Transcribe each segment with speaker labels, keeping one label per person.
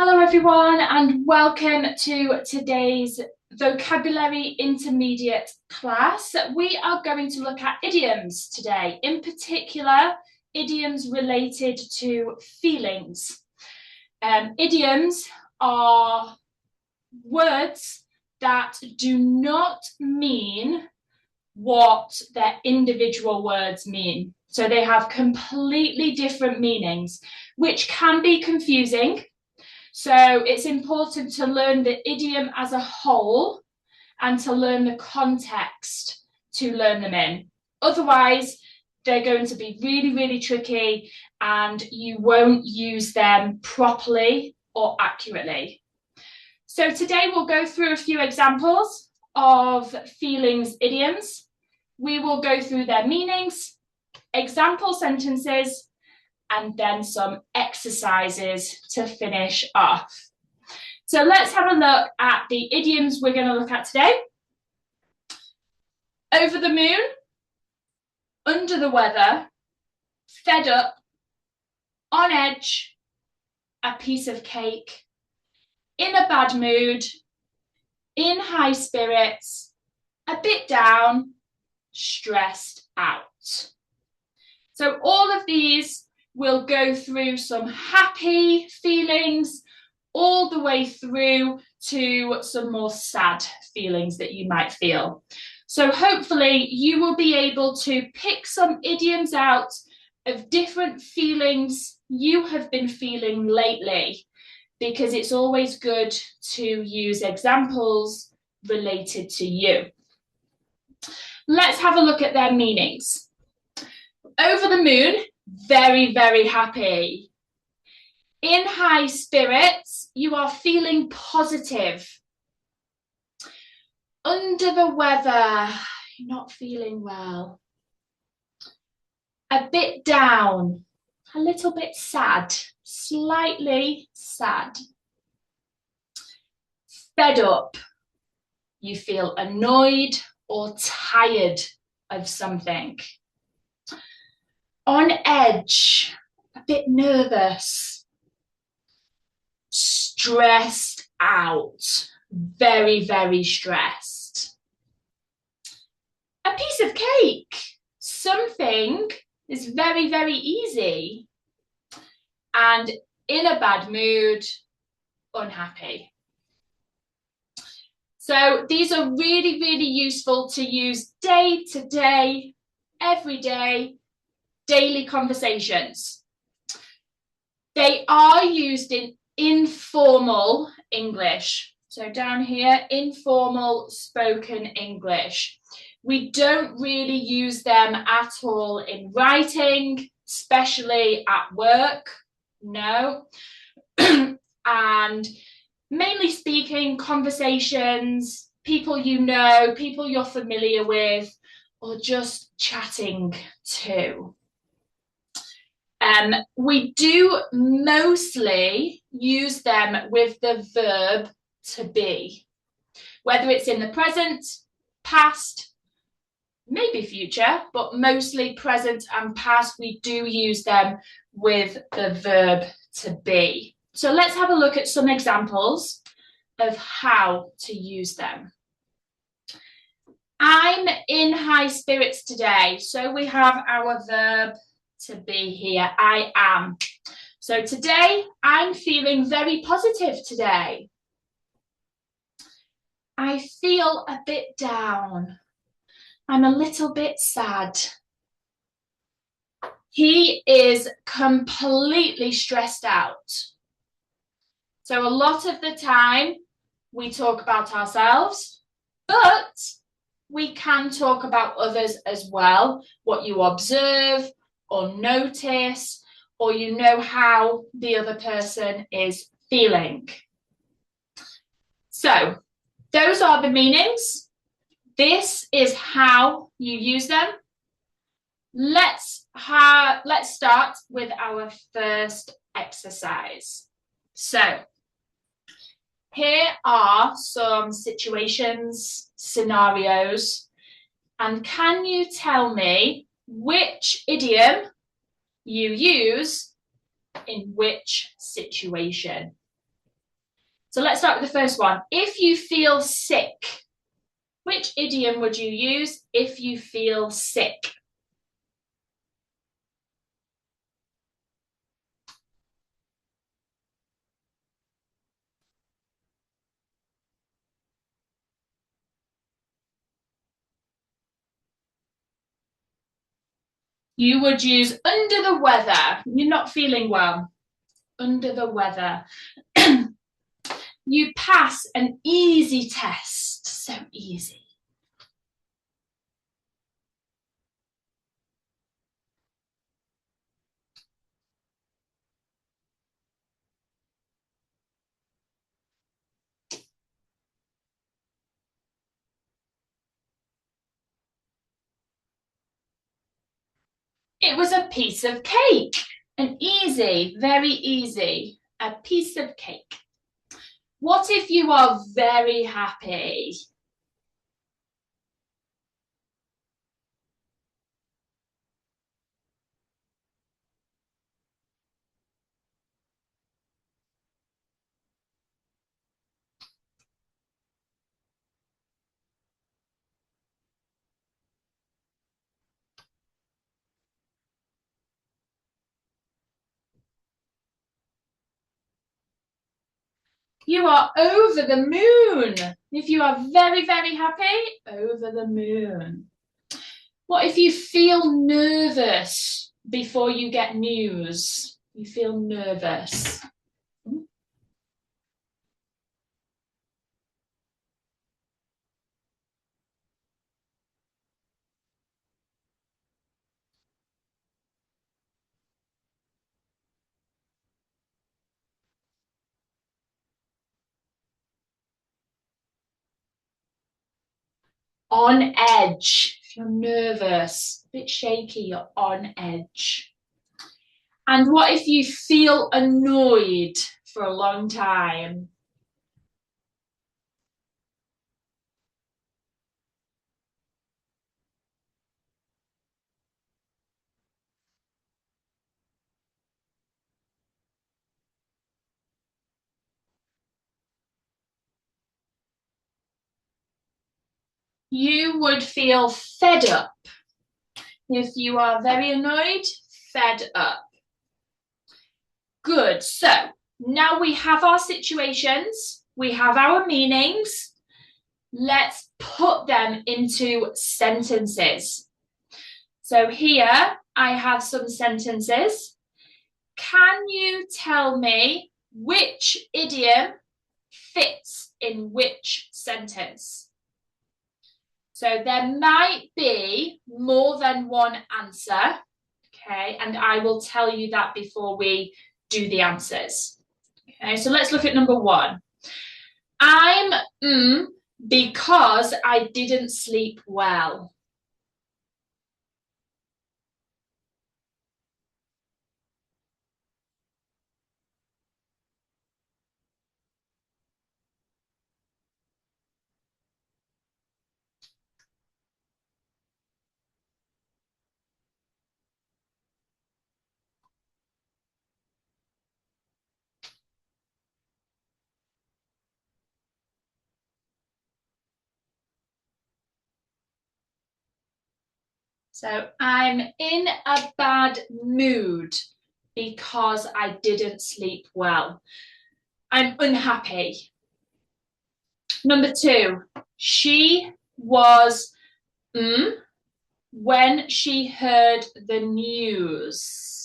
Speaker 1: Hello everyone and welcome to today's vocabulary intermediate class. We are going to look at idioms today, in particular idioms related to feelings. Idioms are words that do not mean what their individual words mean. So they have completely different meanings, which can be confusing. So it's important to learn the idiom as a whole and to learn the context to learn them in. Otherwise, they're going to be really, really tricky and you won't use them properly or accurately. So today we'll go through a few examples of feelings idioms. We will go through their meanings, example sentences, and then some exercises to finish off. So let's have a look at the idioms we're going to look at today. Over the moon, under the weather, fed up, on edge, a piece of cake, in a bad mood, in high spirits, a bit down, stressed out. So all of these we'll go through some happy feelings all the way through to some more sad feelings that you might feel. So hopefully you will be able to pick some idioms out of different feelings you have been feeling lately, because it's always good to use examples related to you. Let's have a look at their meanings. Over the moon, very, very happy. In high spirits, you are feeling positive. Under the weather, you're not feeling well. A bit down, a little bit sad, slightly sad. Fed up, you feel annoyed or tired of something. On edge, a bit nervous. Stressed out, very, very stressed. A piece of cake, something is very, very easy. And in a bad mood, unhappy. So these are really, really useful to use day to day, every day, daily conversations. They are used in informal English. So down here, informal spoken English. We don't really use them at all in writing, especially at work. No. And mainly speaking, conversations, people you know, people you're familiar with, or just chatting to. We do mostly use them with the verb to be, whether it's in the present, past, maybe future, but mostly present and past, we do use them with the verb to be. So let's have a look at some examples of how to use them. I'm in high spirits today. So we have our verb to be here, I am. So today, I'm feeling very positive today. I feel a bit down. I'm a little bit sad. He is completely stressed out. So a lot of the time, we talk about ourselves, but we can talk about others as well, what you observe, or notice, or you know how the other person is feeling. So those are the meanings. This is how you use them. Let's start with our first exercise. So here are some situations, scenarios, and can you tell me which idiom you use in which situation? So let's start with the first one. If you feel sick, which idiom would you use if you feel sick? You would use under the weather. You're not feeling well. Under the weather. You pass an easy test. So easy. It was a piece of cake. An easy, very easy. A piece of cake. What if you are very happy? You are over the moon. If you are very, very happy, over the moon. What if you feel nervous before you get news? You feel nervous. On edge. If you're nervous, a bit shaky, you're on edge. And what if you feel annoyed for a long time? You would feel fed up. If you are very annoyed, fed up. Good. So now we have our situations, we have our meanings. Let's put them into sentences. So here I have some sentences. Can you tell me which idiom fits in which sentence? So there might be more than one answer, okay, and I will tell you that before we do the answers. Okay, so let's look at number one. I'm because I didn't sleep well. So I'm in a bad mood because I didn't sleep well. I'm unhappy. Number two, she was when she heard the news.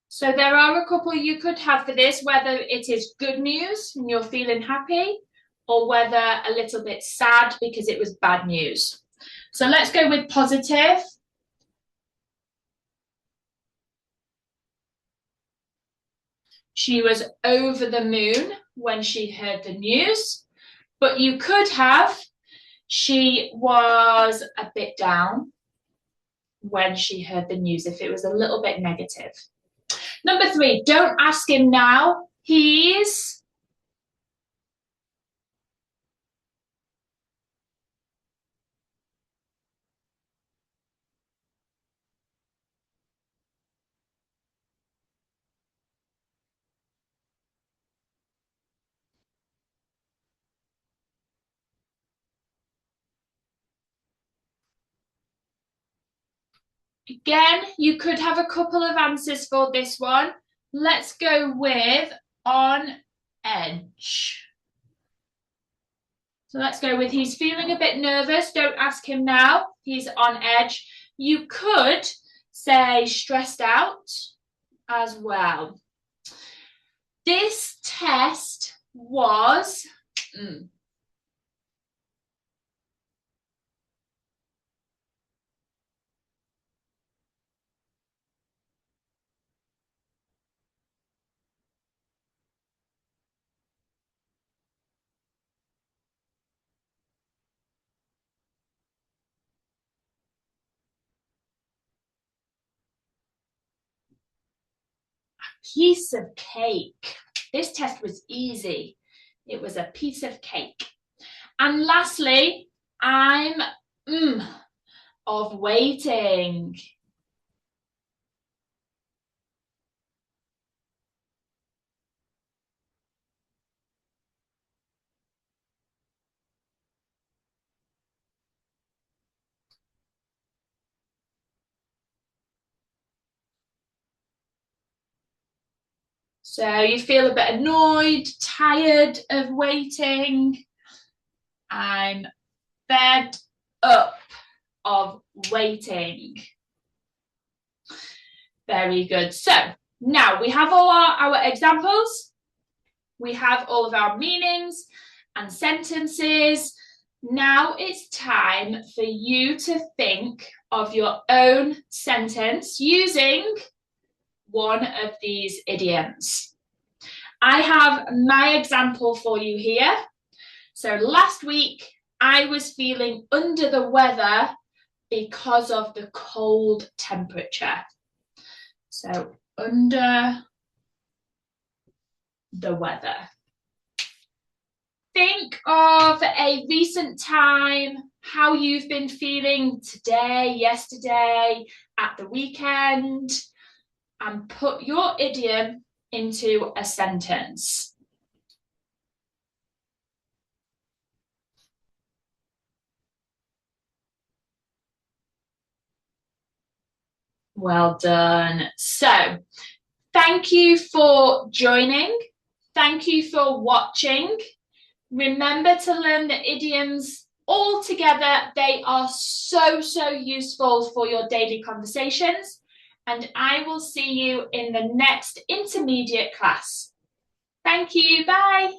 Speaker 1: So there are a couple you could have for this, whether it is good news and you're feeling happy, or whether a little bit sad because it was bad news. So let's go with positive. She was over the moon when she heard the news, but you could have, She was a bit down when she heard the news, if it was a little bit negative. Number 3, don't ask him now. He's again, you could have a couple of answers for this one. Let's go with on edge. So let's go with he's feeling a bit nervous. Don't ask him now. He's on edge. You could say stressed out as well. This test was piece of cake. This test was easy. It was a piece of cake. And lastly, I'm of waiting. So you feel a bit annoyed, tired of waiting. I'm fed up of waiting. Very good. So now we have all our examples. We have all of our meanings and sentences. Now it's time for you to think of your own sentence using one of these idioms. I have my example for you here. So last week, I was feeling under the weather because of the cold temperature. So under the weather. Think of a recent time, how you've been feeling today, yesterday, at the weekend, and put your idiom into a sentence. Well done. So, thank you for joining. Thank you for watching. Remember to learn the idioms all together. They are so useful for your daily conversations. And I will see you in the next intermediate class. Thank you. Bye.